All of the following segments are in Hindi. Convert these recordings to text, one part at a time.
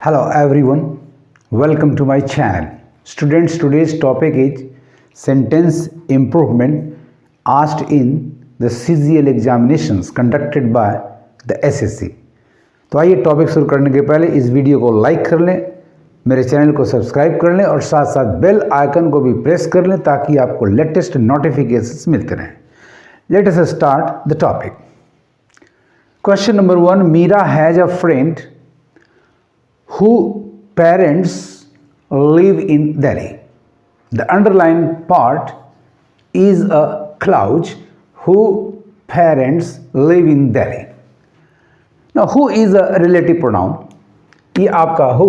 Hello everyone, welcome to my channel. Students, today's topic is sentence improvement asked in the CGL examinations conducted by the SSC. तो आइए टॉपिक शुरू करने के पहले इस वीडियो को लाइक कर लें, मेरे चैनल को सब्सक्राइब कर लें और साथ साथ बेल आइकन को भी प्रेस कर लें ताकि आपको लेटेस्ट नोटिफिकेशंस मिलते रहें. Let us start the topic. Question number 1. Meera has a friend who parents live in Delhi. The underlined part is a clause who parents live in Delhi. Now who is a relative pronoun. ये आपका who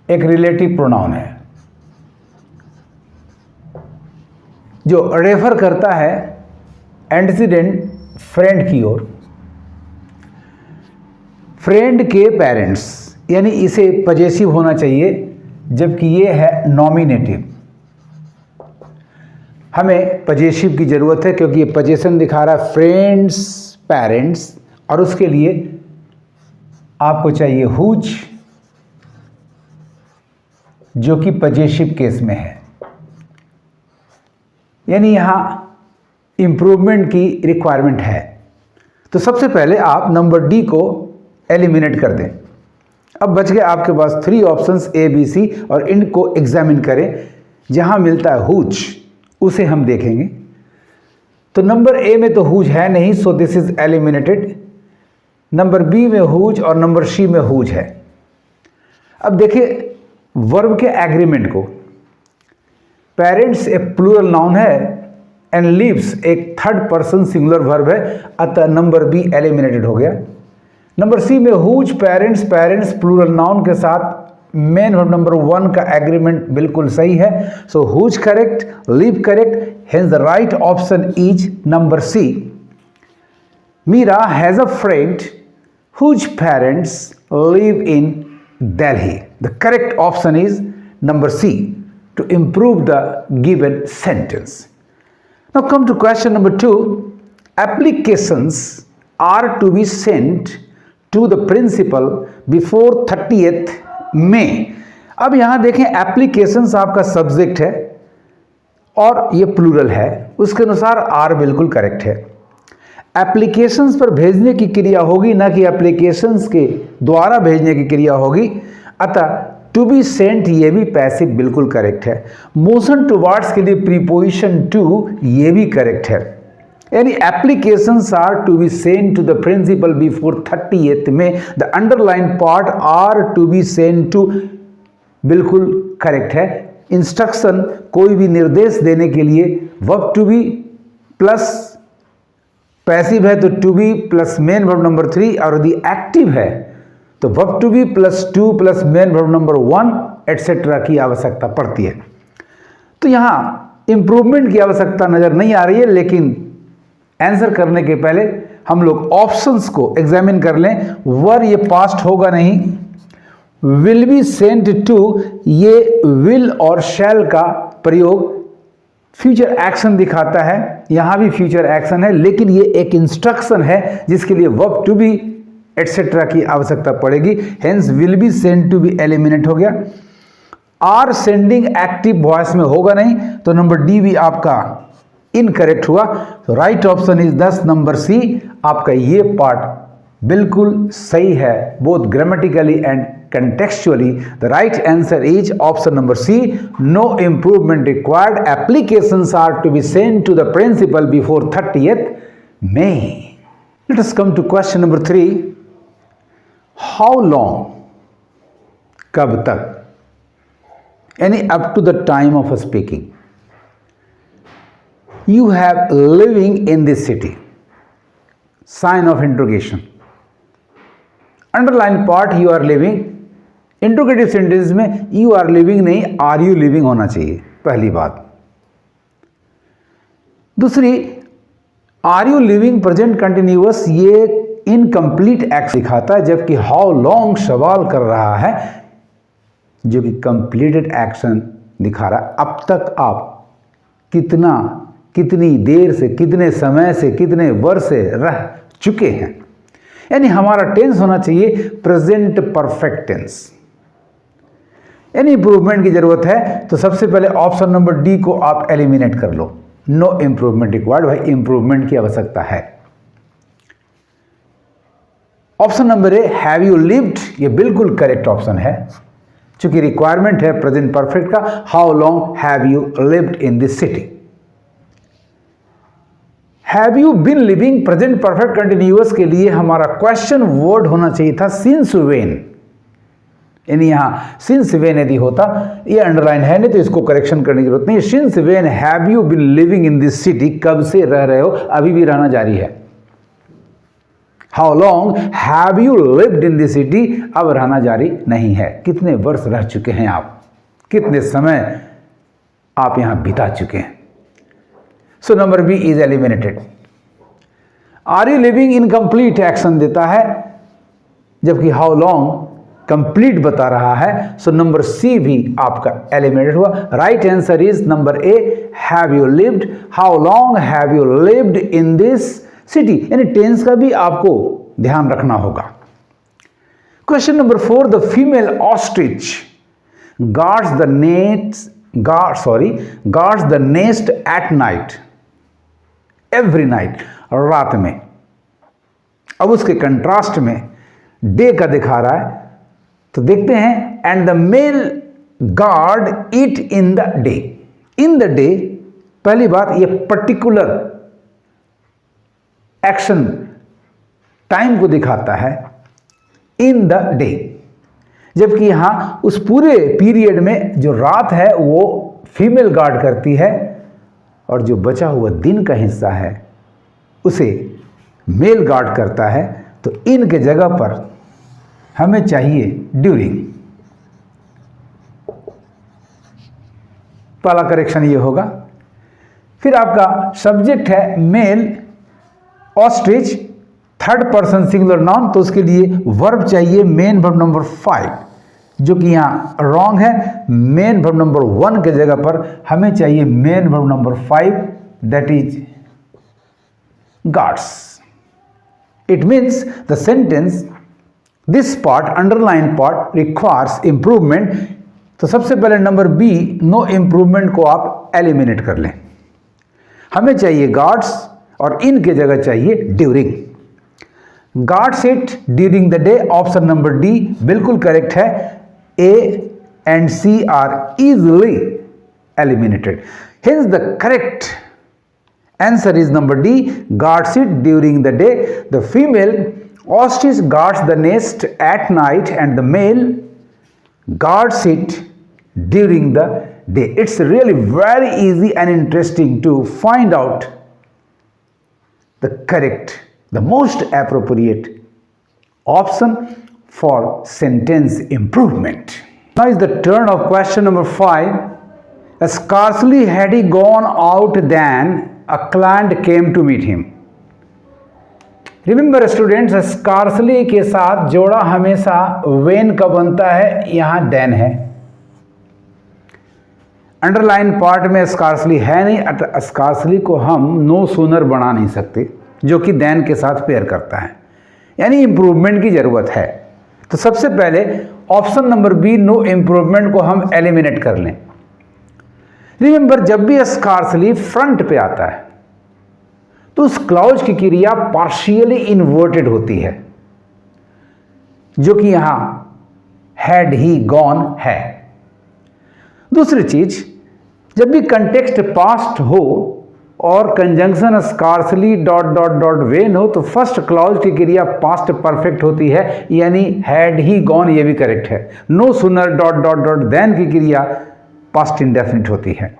एक relative pronoun है जो रेफर करता है एंटीसीडेंट फ्रेंड की ओर. फ्रेंड के पेरेंट्स यानी इसे पजेसिव होना चाहिए जबकि ये है नॉमिनेटिव. हमें पजेसिव की ज़रूरत है क्योंकि ये पजेशन दिखा रहा है फ्रेंड्स पेरेंट्स और उसके लिए आपको चाहिए हुज जो कि पजेसिव केस में है. यानी यहाँ इंप्रूवमेंट की रिक्वायरमेंट है. तो सबसे पहले आप नंबर डी को एलिमिनेट कर दें. अब बच गए आपके पास 3 ऑप्शंस ए बी सी और इनको एग्जामिन करें. जहां मिलता है हुज उसे हम देखेंगे. तो नंबर ए में तो हुज है नहीं, so this is eliminated. Number B में हुज और नंबर सी में हुज है. अब देखिए वर्ब के एग्रीमेंट को. पेरेंट्स एक प्लूरल नाउन है एंड लिव्स एक थर्ड पर्सन सिंगुलर वर्ब है, अतः नंबर बी एलिमिनेटेड हो गया. नंबर सी में हुज पेरेंट्स प्लूरल नाउन के साथ मेन वर्ब नंबर 1 का एग्रीमेंट बिल्कुल सही है. So whose correct, live correct, hence the right option is number C. Meera has a friend whose parents live in Delhi. The correct option is number C to improve the given sentence. Now come to question number 2. Applications are to be sent to the principal before 30th May. अब यहां देखें एप्लीकेशंस आपका सब्जेक्ट है और ये प्लूरल है, उसके अनुसार आर बिल्कुल करेक्ट है. एप्लीकेशंस पर भेजने की क्रिया होगी ना कि एप्लीकेशंस के द्वारा भेजने की क्रिया होगी, अतः टू बी सेंट ये भी पैसिव बिल्कुल करेक्ट है. मोशन टुवर्ड्स के लिए प्रीपोजिशन टू ये भी करेक्ट है. यानी applications are to be sent to the principal before 30th में. The underline part are to be sent to बिल्कुल करेक्ट है. इंस्ट्रक्शन कोई भी निर्देश देने के लिए verb to be plus passive है तो to be plus main verb number 3, और यदि एक्टिव है तो verb to be plus 2 plus main verb number 1 etcetera की आवश्यकता पड़ती है. तो यहां इंप्रूवमेंट की आवश्यकता नजर नहीं आ रही है, लेकिन आंसर करने के पहले हम लोग ऑप्शंस को एग्जामिन कर लें. वर ये पास्ट होगा नहीं. विल बी सेंट टू ये विल और शैल का प्रयोग फ्यूचर एक्शन दिखाता है. यहां भी फ्यूचर एक्शन है लेकिन ये एक इंस्ट्रक्शन है जिसके लिए वर्ब टू बी एटसेट्रा की आवश्यकता पड़ेगी. Hence will be sent to be eliminate हो गया. आर सेंडिंग एक्टिव वॉइस में होगा नहीं, तो नंबर डी भी आपका इनकरेक्ट हुआ. तो right option is 10 number C. आपका ये पार्ट बिल्कुल सही है both grammatically and contextually. The right answer is option number C. No improvement required. Applications are to be sent to the principal before 30th May. Let us come to question number 3. How long? कब तक? यानी up to the time of speaking. You have living in this city. Sign of interrogation. Underline part you are living. Interrogative sentence में you are living नहीं are you living होना चाहिए, पहली बात. दूसरी are you living present continuous ये इनकम्प्लीट एक्ट दिखाता है, जबकि हाउ लॉन्ग सवाल कर रहा है जो कि कंप्लीटेड एक्शन दिखा रहा है. अब तक आप कितनी देर से, कितने समय से, कितने वर्ष से रह चुके हैं. यानी हमारा टेंस होना चाहिए प्रेजेंट परफेक्ट टेंस। यानी इंप्रूवमेंट की जरूरत है तो सबसे पहले ऑप्शन नंबर डी को आप एलिमिनेट कर लो, नो इंप्रूवमेंट रिक्वायर्ड, भाई इंप्रूवमेंट की आवश्यकता है। Option number A have you lived, ये बिल्कुल करेक्ट ऑप्शन है, चूंकि रिक्वायरमेंट है प्रेजेंट परफेक्ट का। How long have you lived in this city. Have you been living, present perfect continuous के लिए हमारा क्वेश्चन वर्ड होना चाहिए था सिंस व्हेन, यानी यहां सिंस व्हेन यदि होता, ये अंडरलाइन है नहीं तो इसको करेक्शन करने की जरूरत नहीं। Since when have you been living in this city, कब से रह रहे हो, अभी भी रहना जारी है। How long have you lived in this city, अब रहना जारी नहीं है। कितने वर्ष रह चुके हैं आप, कितने समय आप यहां बिता चुके हैं। So number B is eliminated. Are you living incomplete action देता है, जबकि हाउ लॉन्ग कंप्लीट बता रहा है। सो नंबर सी भी आपका एलिमिनेटेड हुआ। Right answer is number A, have you lived. How long have you lived in this city, यानी टेंस का भी आपको ध्यान रखना होगा। Question number 4, the female ostrich guards the nest at night, every night, रात में। अब उसके कंट्रास्ट में डे का दिखा रहा है, तो देखते हैं and the male guard it in the day. In the day, पहली बात ये पर्टिकुलर एक्शन टाइम को दिखाता है, इन द डे, जबकि यहां उस पूरे पीरियड में जो रात है वो फीमेल गार्ड करती है और जो बचा हुआ दिन का हिस्सा है उसे मेल गार्ड करता है। तो इन के जगह पर हमें चाहिए ड्यूरिंग। पहला करेक्शन ये होगा। फिर आपका सब्जेक्ट है male ostrich, third person singular noun, तो उसके लिए वर्ब चाहिए मेन वर्ब नंबर 5, जो कि यहां रॉन्ग है। मेन वर्ब नंबर 1 के जगह पर हमें चाहिए main verb number 5, that is guards. It means the sentence this part, underline part, requires improvement. तो सबसे पहले नंबर बी, नो इंप्रूवमेंट को आप एलिमिनेट कर लें। हमें चाहिए गार्ड्स और इन के जगह चाहिए during. Guards it during the day, option number D बिल्कुल करेक्ट है। A and C are easily eliminated, hence the correct answer is number D, guards it during the day. The female ostrich guards the nest at night and the male guards it during the day. It's really very easy and interesting to find out the correct, the most appropriate option for sentence improvement. Now is the turn of question number 5. Scarcely had he gone out than a client came to meet him. Remember students, scarcely के साथ जोड़ा हमेशा वेन का बनता है, यहां देन है। अंडरलाइन पार्ट में स्कार्सली है नहीं, स्कार्सली को हम नो सूनर बना नहीं सकते, जो कि देन के साथ पेयर करता है, यानी इंप्रूवमेंट की जरूरत है। तो सबसे पहले option number B, no improvement को हम एलिमिनेट कर लें। रिमेंबर, जब भी स्कार्सली फ्रंट पे आता है तो उस क्लाउज की क्रिया पार्शियली इन्वर्टेड होती है, जो कि यहां हैड ही गॉन है। दूसरी चीज, जब भी कंटेक्स्ट पास्ट हो और conjunction scarcely dot dot dot when हो तो फर्स्ट क्लाउज की क्रिया पास्ट परफेक्ट होती है, यानी हैड ही गॉन, ये भी करेक्ट है। No sooner dot dot dot then की क्रिया पास्ट इंडेफिनिट होती है,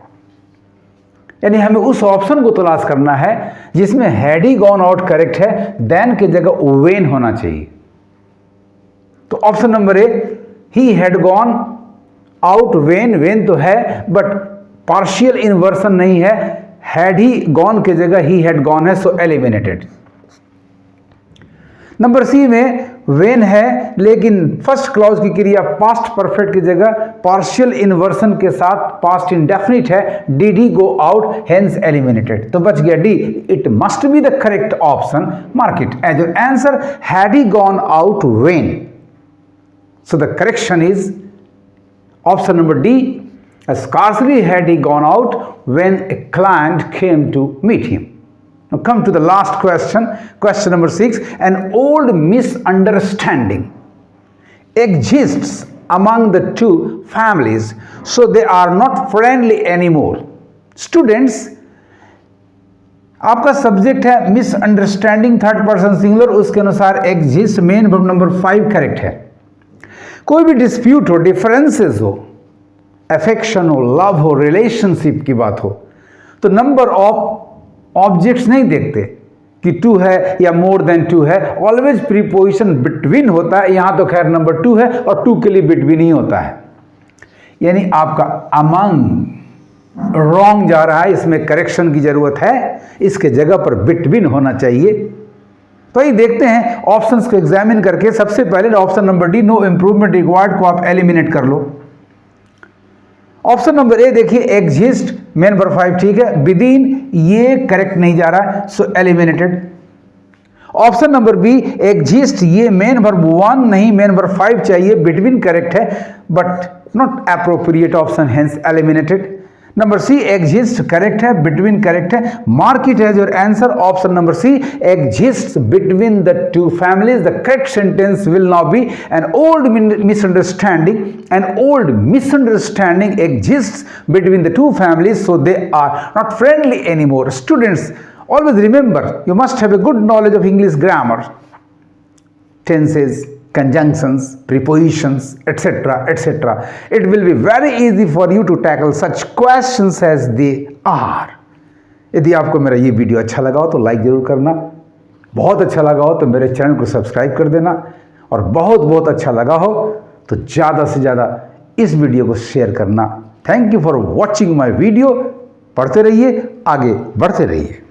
यानी हमें उस ऑप्शन को तलाश करना है जिसमें had he gone out correct है, देन की जगह वेन होना चाहिए। तो option number A, he had gone out when, when तो है बट पार्शियल इन्वर्सन नहीं है, हैड ही गॉन के जगह ही हैड गॉन है, सो एलिमिनेटेड। नंबर सी में वेन है, लेकिन फर्स्ट क्लॉज की क्रिया पास्ट परफेक्ट की जगह पार्शियल इन्वर्सन के साथ पास्ट इंडेफिनिट है, did he go out, hence eliminated. तो बच गया D. It must be the correct option, mark it as your answer, had he gone out when. So the correction is option number D, scarcely had he gone out when a client came to meet him. Now come to the last question, question number 6. An old misunderstanding exists among the two families, so they are not friendly anymore. Students, आपका सब्जेक्ट है मिसअंडरस्टैंडिंग, थर्ड पर्सन सिंगुलर, उसके अनुसार exist main verb number 5 correct है। कोई भी डिस्प्यूट हो, डिफरेंसेस हो, अफेक्शन हो, लव हो, रिलेशनशिप की बात हो, तो नंबर ऑफ ऑब्जेक्ट्स नहीं देखते कि 2 है या मोर देन 2 है, ऑलवेज प्रीपोजिशन बिटवीन होता है। यहां तो खैर नंबर 2 है और 2 के लिए बिटवीन ही होता है, यानी आपका अमंग रॉन्ग जा रहा है, इसमें करेक्शन की जरूरत है, इसके जगह पर बिटवीन होना चाहिए। तो ये देखते हैं ऑप्शंस को एग्जामिन करके। सबसे पहले option number D, no improvement required, को आप एलिमिनेट कर लो। ऑप्शन नंबर ए देखिए, एग्जिस्ट मेन वर्ब 5 ठीक है, विदिन ये करेक्ट नहीं जा रहा है, so eliminated. Option number B, exist ये मेन वर्ब 1 नहीं, मेन वर्ब 5 चाहिए, बिटवीन करेक्ट है but not appropriate option, hence eliminated. Number C, exist correct है, बिटवीन करेक्ट है, mark it as your answer. Option number C, exist between the two families, the correct sentence will now be an old misunderstanding, an old misunderstanding exists between the two families, so they are not friendly anymore. Students, always remember, you must have a good knowledge of English grammar, tenses, conjunctions, prepositions, etc., etc. It will be very easy for you to tackle such questions as they are. यदि आपको मेरा ये वीडियो अच्छा लगा हो तो लाइक जरूर करना, बहुत अच्छा लगा हो तो मेरे चैनल को सब्सक्राइब कर देना, और बहुत बहुत अच्छा लगा हो तो ज़्यादा से ज़्यादा इस वीडियो को शेयर करना। Thank you for watching my video. पढ़ते रहिए, आगे बढ़ते रहिए।